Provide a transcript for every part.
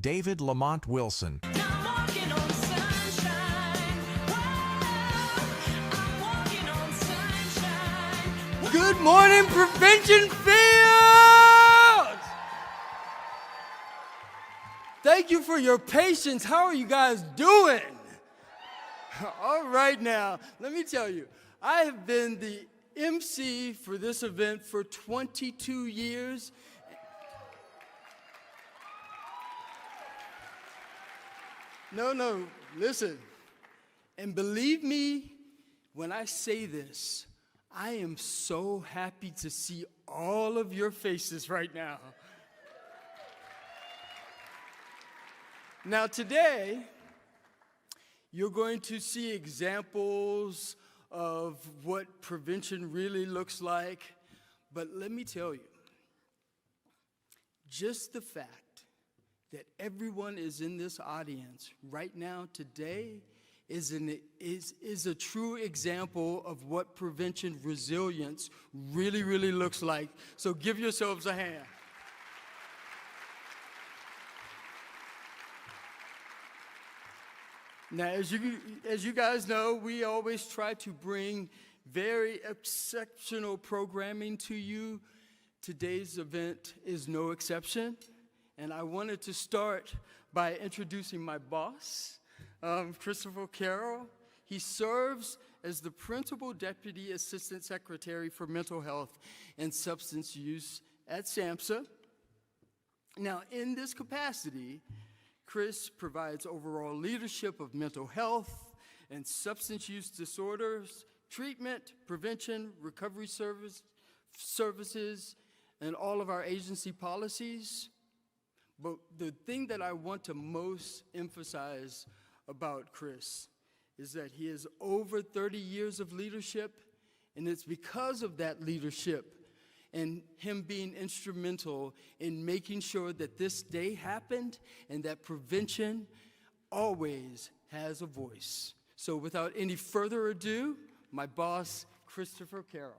David Lamont Wilson. Good morning, Prevention Field! Thank you for your patience. How are you guys doing? All right now, let me tell you, I have been the MC for this event for 22 years. No, listen. And believe me when I say this, I am so happy to see all of your faces right now. Now today, you're going to see examples of what prevention really looks like. But let me tell you, just the fact that everyone is in this audience right now today is a true example of what prevention resilience really looks like. So give yourselves a hand. Now, as you guys know, we always try to bring very exceptional programming to you. Today's event is no exception. And I wanted to start by introducing my boss, Christopher Carroll. He serves as the Principal Deputy Assistant Secretary for Mental Health and Substance Use at SAMHSA. Now, in this capacity, Chris provides overall leadership of mental health and substance use disorders, treatment, prevention, recovery services, and all of our agency policies. But the thing that I want to most emphasize about Chris is that he has over 30 years of leadership, and it's because of that leadership and him being instrumental in making sure that this day happened and that prevention always has a voice. So without any further ado, my boss, Christopher Carroll.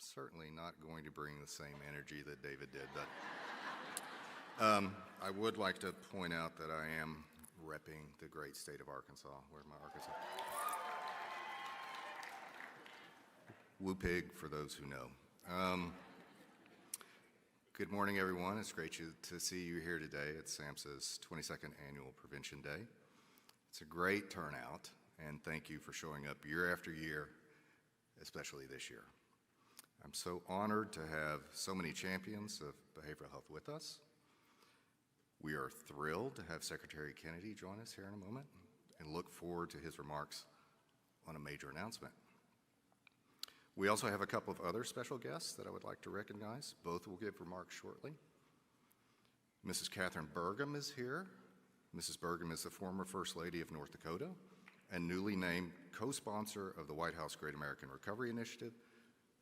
Certainly not going to bring the same energy that David did, but I would like to point out that I am repping the great state of Arkansas. Where's my Arkansas? Woo pig, for those who know. Good morning, everyone. It's great to see you here today at SAMHSA's 22nd Annual Prevention Day. It's a great turnout, and thank you for showing up year after year, especially this year. I'm so honored to have so many champions of behavioral health with us. We are thrilled to have Secretary Kennedy join us here in a moment and look forward to his remarks on a major announcement. We also have a couple of other special guests that I would like to recognize. Both will give remarks shortly. Mrs. Catherine Burgum is here. Mrs. Burgum is the former First Lady of North Dakota and newly named co-sponsor of the White House Great American Recovery Initiative,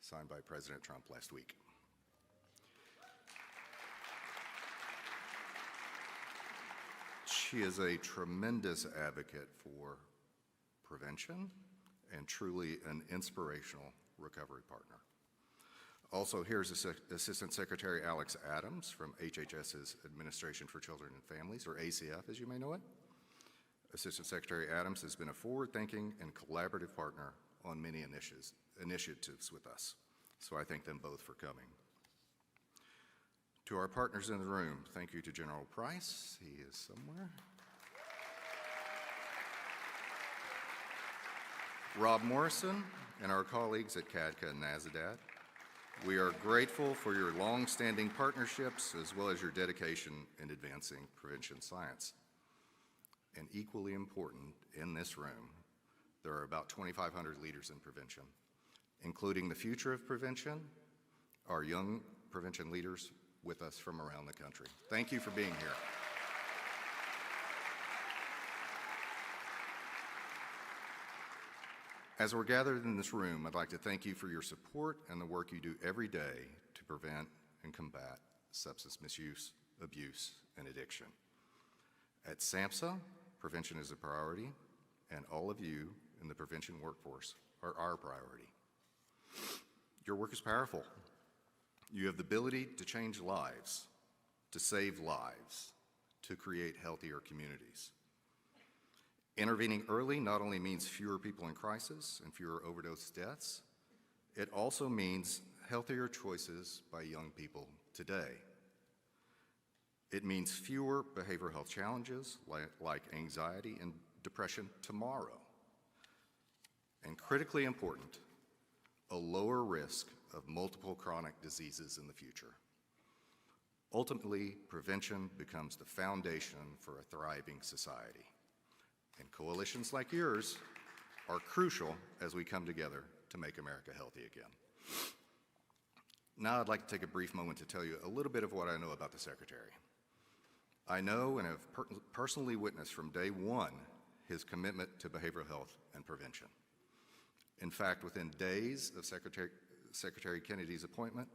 signed by President Trump last week. She is a tremendous advocate for prevention and truly an inspirational recovery partner. Also, here's Assistant Secretary Alex Adams from HHS's Administration for Children and Families, or ACF as you may know it. Assistant Secretary Adams has been a forward-thinking and collaborative partner on many initiatives with us, so I thank them both for coming. To our partners in the room, thank you to General Price. He is somewhere. Rob Morrison and our colleagues at CADCA and NAZADAD. We are grateful for your long-standing partnerships as well as your dedication in advancing prevention science. And equally important, in this room, there are about 2,500 leaders in prevention, including the future of prevention, our young prevention leaders with us from around the country. Thank you for being here. As we're gathered in this room, I'd like to thank you for your support and the work you do every day to prevent and combat substance misuse, abuse, and addiction. At SAMHSA, prevention is a priority, and all of you in the prevention workforce are our priority. Your work is powerful. You have the ability to change lives, to save lives, to create healthier communities. Intervening early not only means fewer people in crisis and fewer overdose deaths, it also means healthier choices by young people today. It means fewer behavioral health challenges like anxiety and depression tomorrow. And critically important, a lower risk of multiple chronic diseases in the future. Ultimately, prevention becomes the foundation for a thriving society. And coalitions like yours are crucial as we come together to make America healthy again. Now I'd like to take a brief moment to tell you a little bit of what I know about the Secretary. I know and have personally witnessed from day one his commitment to behavioral health and prevention. In fact, within days of Secretary Kennedy's appointment,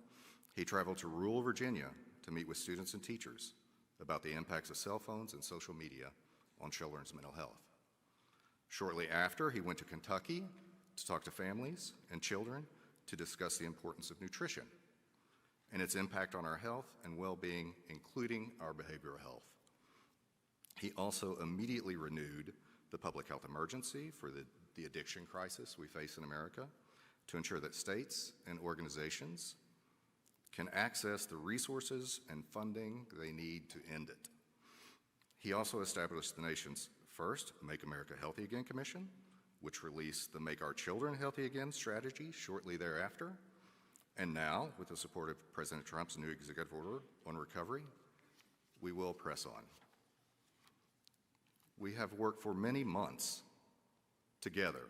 he traveled to rural Virginia to meet with students and teachers about the impacts of cell phones and social media on children's mental health. Shortly after, he went to Kentucky to talk to families and children to discuss the importance of nutrition and its impact on our health and well-being, including our behavioral health. He also immediately renewed the public health emergency for the addiction crisis we face in America to ensure that states and organizations can access the resources and funding they need to end it. He also established the nation's first Make America Healthy Again Commission, which released the Make Our Children Healthy Again strategy shortly thereafter. And now, with the support of President Trump's new executive order on recovery, we will press on. We have worked for many months together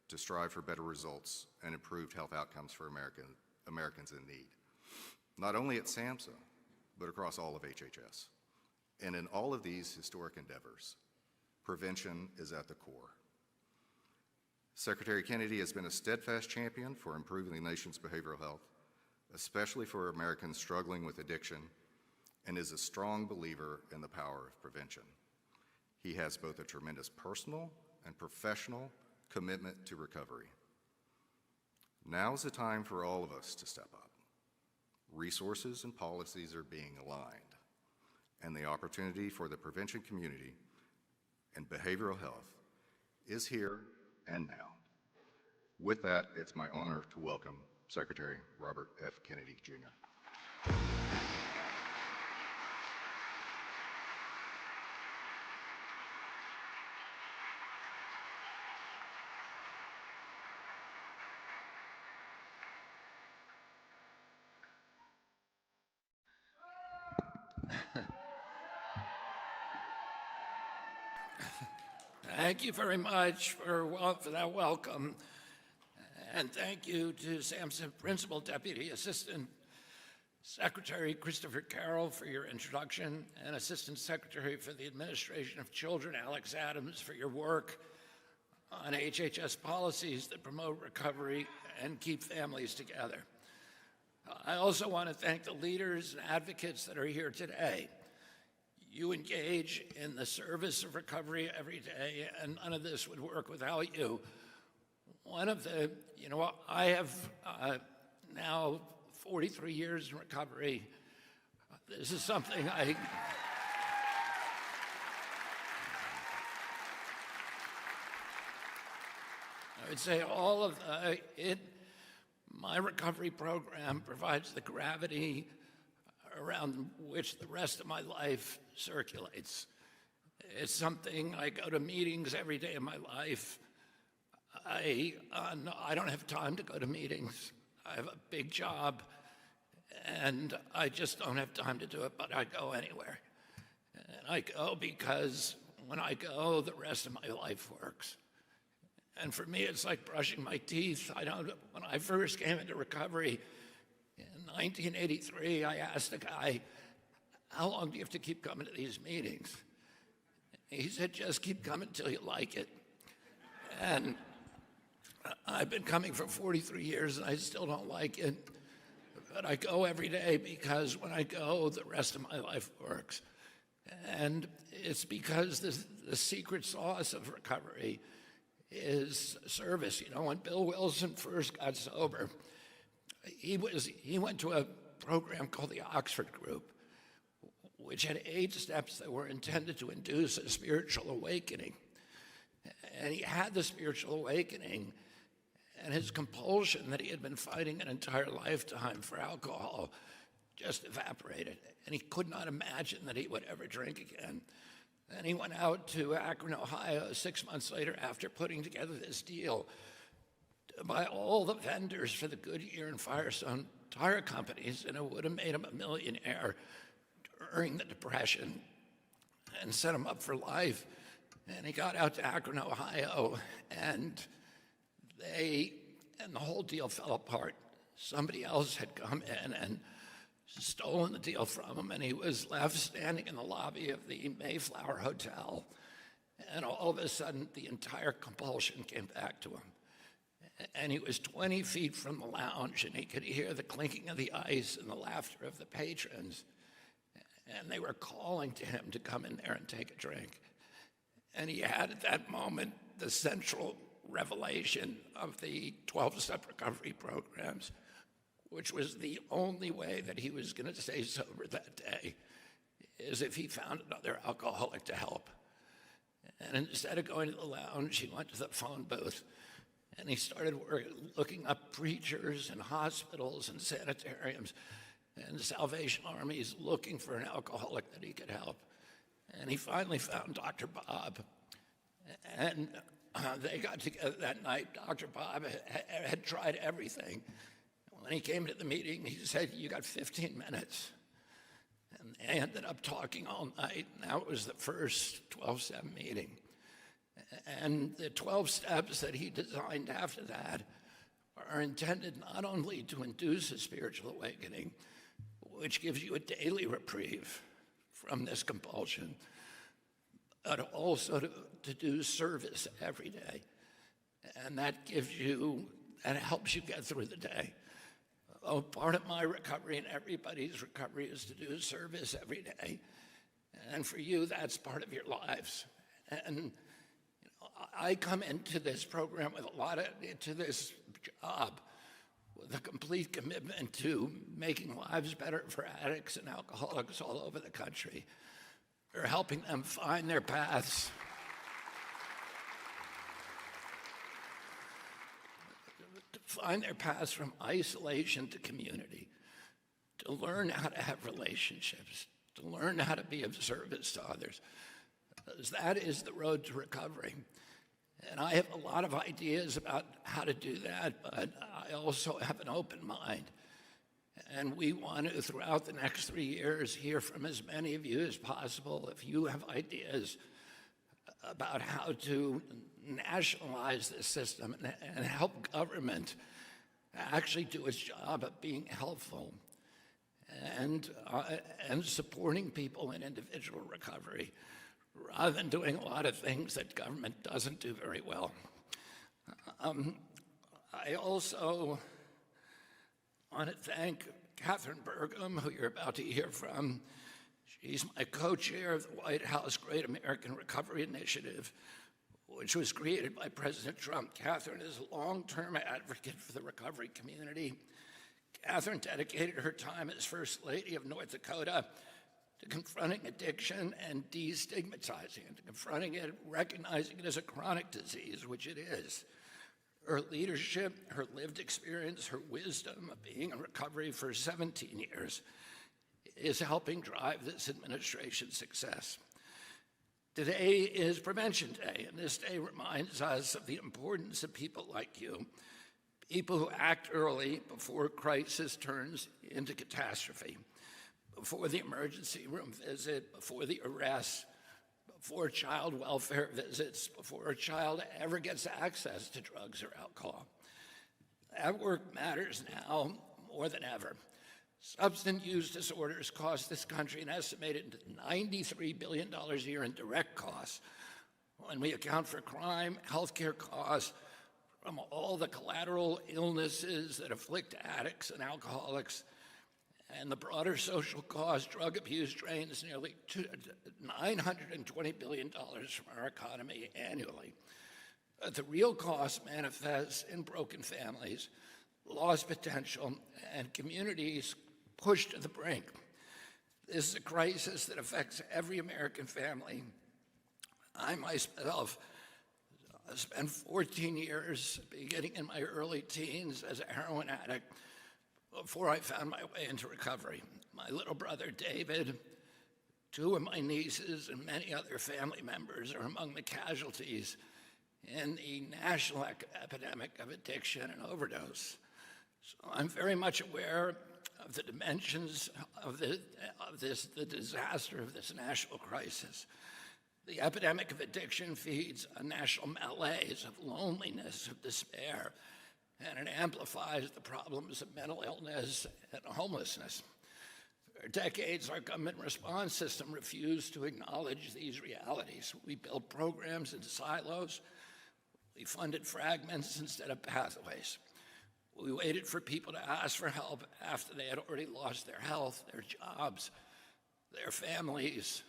to strive for better results and improved health outcomes for Americans in need, not only at SAMHSA, but across all of HHS. And in all of these historic endeavors, prevention is at the core. Secretary Kennedy has been a steadfast champion for improving the nation's behavioral health, especially for Americans struggling with addiction, and is a strong believer in the power of prevention. He has both a tremendous personal and professional commitment to recovery. Now is the time for all of us to step up. Resources and policies are being aligned, and the opportunity for the prevention community and behavioral health is here and now. With that, it's my honor to welcome Secretary Robert F. Kennedy, Jr. Thank you very much for that welcome. And thank you to SAMHSA Principal Deputy Assistant Secretary Christopher Carroll for your introduction, and Assistant Secretary for the Administration of Children, Alex Adams, for your work on HHS policies that promote recovery and keep families together. I also want to thank the leaders and advocates that are here today. You engage in the service of recovery every day, and none of this would work without you. One of the, I have now 43 years in recovery. This is something I would say all of my recovery program provides the gravity around which the rest of my life circulates. It's something, I go to meetings every day of my life. I don't have time to go to meetings. I have a big job, and I just don't have time to do it, but I go anywhere. And I go because when I go, the rest of my life works. And for me, it's like brushing my teeth. When I first came into recovery in 1983, I asked a guy, "How long do you have to keep coming to these meetings?" He said, "Just keep coming till you like it." And I've been coming for 43 years, and I still don't like it. But I go every day because when I go, the rest of my life works. And It's because the secret sauce of recovery is service. You know, when Bill Wilson first got sober, he went to a program called the Oxford Group, which had 8 steps that were intended to induce a spiritual awakening. And he had the spiritual awakening, and his compulsion that he had been fighting an entire lifetime for alcohol just evaporated. And he could not imagine that he would ever drink again. Then he went out to Akron, Ohio, 6 months later after putting together this deal to buy all the vendors for the Goodyear and Firestone tire companies, and it would have made him a millionaire during the Depression and set him up for life. And he got out to Akron, Ohio, and the whole deal fell apart. Somebody else had come in and stolen the deal from him, and he was left standing in the lobby of the Mayflower Hotel. And all of a sudden, the entire compulsion came back to him. And he was 20 feet from the lounge, and he could hear the clinking of the ice and the laughter of the patrons. And they were calling to him to come in there and take a drink. And he had at that moment the central revelation of the 12-step recovery programs, which was the only way that he was going to stay sober that day, is if he found another alcoholic to help. And instead of going to the lounge, he went to the phone booth, and he started looking up preachers and hospitals and sanitariums and Salvation Armies looking for an alcoholic that he could help. And he finally found Dr. Bob, and they got together that night. Dr. Bob had tried everything. When he came to the meeting, he said, "You got 15 minutes." And they ended up talking all night, and that was the first 12-step meeting. And the 12 steps that he designed after that are intended not only to induce a spiritual awakening, which gives you a daily reprieve from this compulsion, but also to do service every day. And that helps you get through the day. Oh, part of my recovery and everybody's recovery is to do service every day. And for you, that's part of your lives. And I come into this program with into this job with a complete commitment to making lives better for addicts and alcoholics all over the country, or helping them find their paths. To find their paths from isolation to community, to learn how to have relationships, to learn how to be of service to others. Because that is the road to recovery. And I have a lot of ideas about how to do that, but I also have an open mind. And we want to, throughout the next 3 years, hear from as many of you as possible. If you have ideas about how to nationalize this system and help government actually do its job of being helpful and supporting people in individual recovery, rather than doing a lot of things that government doesn't do very well. I also want to thank Catherine Burgum, who you're about to hear from. She's my co-chair of the White House Great American Recovery Initiative, which was created by President Trump. Catherine is a long-term advocate for the recovery community. Catherine dedicated her time as First Lady of North Dakota to confronting addiction and destigmatizing it, to confronting it, recognizing it as a chronic disease, which it is. Her leadership, her lived experience, her wisdom of being in recovery for 17 years is helping drive this administration's success. Today is Prevention Day, and this day reminds us of the importance of people like you, people who act early before crisis turns into catastrophe, before the emergency room visit, before the arrest, before child welfare visits, before a child ever gets access to drugs or alcohol. That work matters now more than ever. Substance use disorders cost this country an estimated $93 billion a year in direct costs. When we account for crime, healthcare costs, from all the collateral illnesses that afflict addicts and alcoholics, and the broader social cause drug abuse drains nearly $920 billion from our economy annually. But the real cost manifests in broken families, lost potential, and communities pushed to the brink. This is a crisis that affects every American family. I myself spent 14 years, beginning in my early teens, as a heroin addict before I found my way into recovery. My little brother, David, two of my nieces, and many other family members are among the casualties in the national epidemic of addiction and overdose. So I'm very much aware of the dimensions of the disaster of this national crisis. The epidemic of addiction feeds a national malaise of loneliness, of despair, and it amplifies the problems of mental illness and homelessness. For decades, our government response system refused to acknowledge these realities. We built programs in silos. We funded fragments instead of pathways. We waited for people to ask for help after they had already lost their health, their jobs, their families,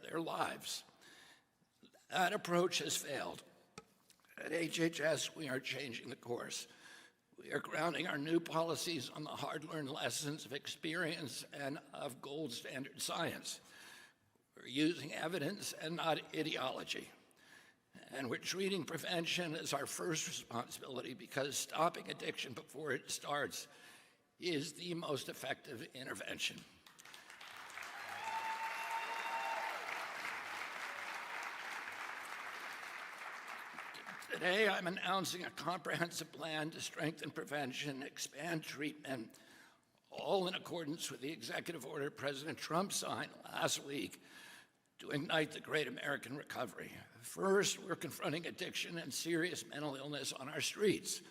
their lives. That approach has failed. At HHS, we are changing the course. We are grounding our new policies on the hard-learned lessons of experience and of gold standard science. We're using evidence and not ideology. And we're treating prevention as our first responsibility because stopping addiction before it starts is the most effective intervention. Today, I'm announcing a comprehensive plan to strengthen prevention, expand treatment, all in accordance with the executive order President Trump signed last week to ignite the great American recovery. First, we're confronting addiction and serious mental illness on our streets.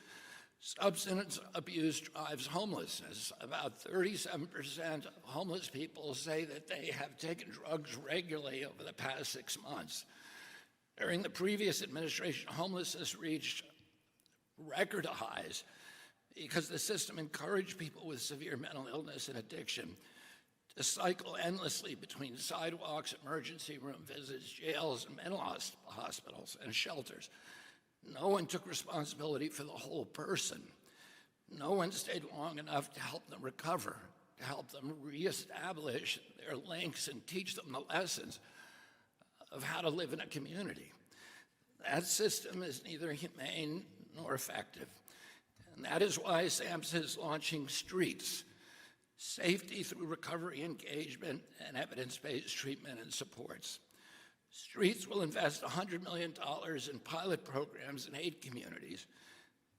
Substance abuse drives homelessness. About 37% of homeless people say that they have taken drugs regularly over the past 6 months. During the previous administration, homelessness reached record highs because the system encouraged people with severe mental illness and addiction to cycle endlessly between sidewalks, emergency room visits, jails, and mental hospitals and shelters. No one took responsibility for the whole person. No one stayed long enough to help them recover, to help them reestablish their links and teach them the lessons of how to live in a community. That system is neither humane nor effective. And that is why SAMHSA is launching Streets, Safety Through Recovery Engagement and Evidence-Based Treatment and Supports. Streets will invest $100 million in pilot programs in 8 communities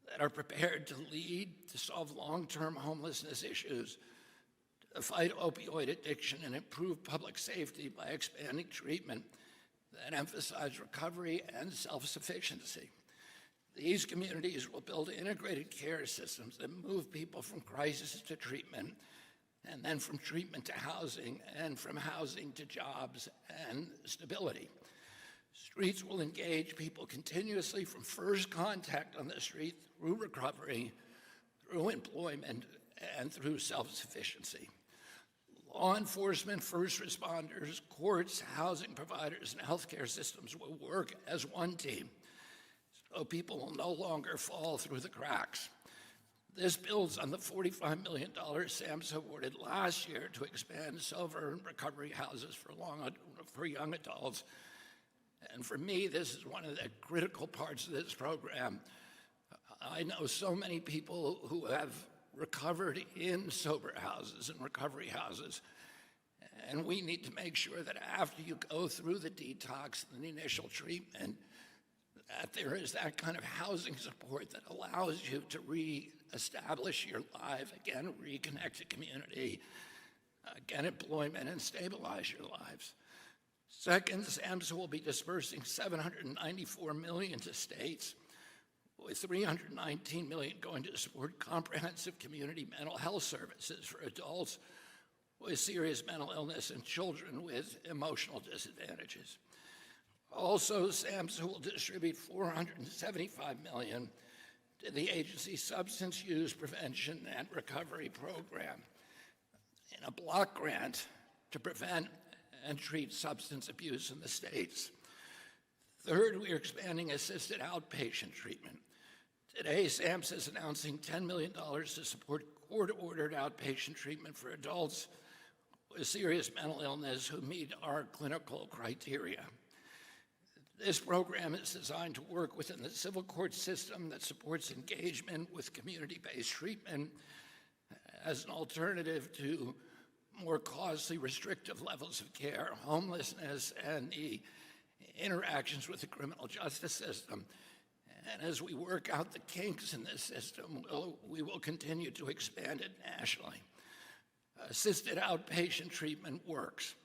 that are prepared to lead to solve long-term homelessness issues, to fight opioid addiction and improve public safety by expanding treatment that emphasize recovery and self-sufficiency. These communities will build integrated care systems that move people from crisis to treatment, and then from treatment to housing, and from housing to jobs and stability. Streets will engage people continuously from first contact on the street through recovery, through employment, and through self-sufficiency. Law enforcement, first responders, courts, housing providers, and healthcare systems will work as one team, so people will no longer fall through the cracks. This builds on the $45 million SAMHSA awarded last year to expand sober and recovery houses for young adults. And for me, this is one of the critical parts of this program. I know so many people who have recovered in sober houses and recovery houses. And we need to make sure that after you go through the detox and the initial treatment, that there is that kind of housing support that allows you to reestablish your life, again, reconnect to community, get employment, and stabilize your lives. Second, SAMHSA will be dispersing $794 million to states, with $319 million going to support comprehensive community mental health services for adults with serious mental illness and children with emotional disadvantages. Also, SAMHSA will distribute $475 million to the agency's Substance Use Prevention and Recovery Program. and a block grant to prevent and treat substance abuse in the states. Third, we are expanding assisted outpatient treatment. Today, SAMHSA is announcing $10 million to support court-ordered outpatient treatment for adults with serious mental illness who meet our clinical criteria. This program is designed to work within the civil court system that supports engagement with community-based treatment as an alternative to more costly restrictive levels of care, homelessness, and the interactions with the criminal justice system. And as we work out the kinks in this system, we will continue to expand it nationally. Assisted outpatient treatment works.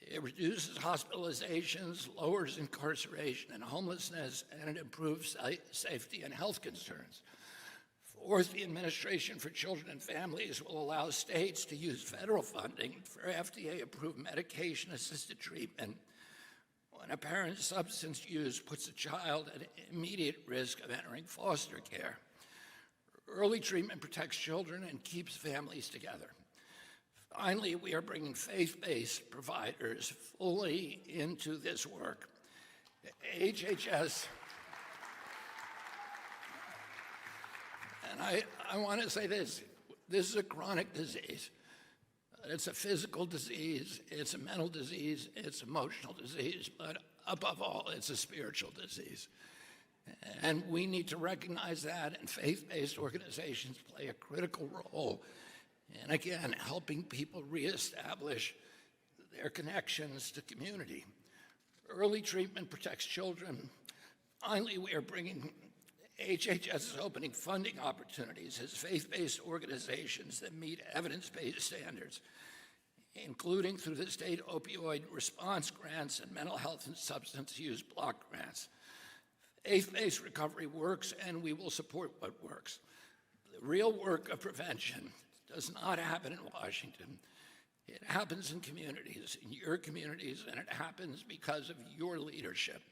It reduces hospitalizations, lowers incarceration and homelessness, and it improves safety and health concerns. Fourth, the Administration for Children and Families will allow states to use federal funding for FDA-approved medication-assisted treatment when a parent's substance use puts a child at immediate risk of entering foster care. Early treatment protects children and keeps families together. Finally, we are bringing faith-based providers fully into this work. HHS, and I want to say this is a chronic disease. It's a physical disease, it's a mental disease, it's an emotional disease, but above all, it's a spiritual disease. And we need to recognize that, and faith-based organizations play a critical role in, again, helping people reestablish their connections to community. Early treatment protects children. Finally, we are bringing HHS is opening funding opportunities as faith-based organizations that meet evidence-based standards, including through the state opioid response grants and mental health and substance use block grants. Faith-based recovery works, and we will support what works. The real work of prevention does not happen in Washington. It happens in communities, in your communities, and it happens because of your leadership.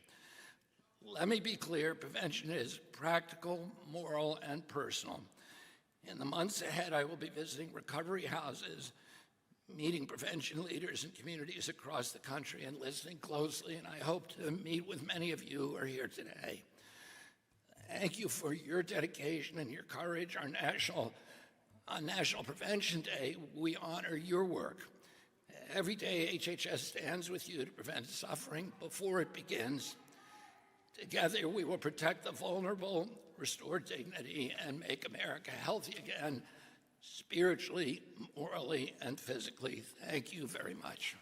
Let me be clear, prevention is practical, moral, and personal. In the months ahead, I will be visiting recovery houses, meeting prevention leaders in communities across the country and listening closely, and I hope to meet with many of you who are here today. Thank you for your dedication and your courage. On National Prevention Day, we honor your work. Every day, HHS stands with you to prevent suffering before it begins. Together, we will protect the vulnerable, restore dignity, and make America healthy again, spiritually, morally, and physically. Thank you very much.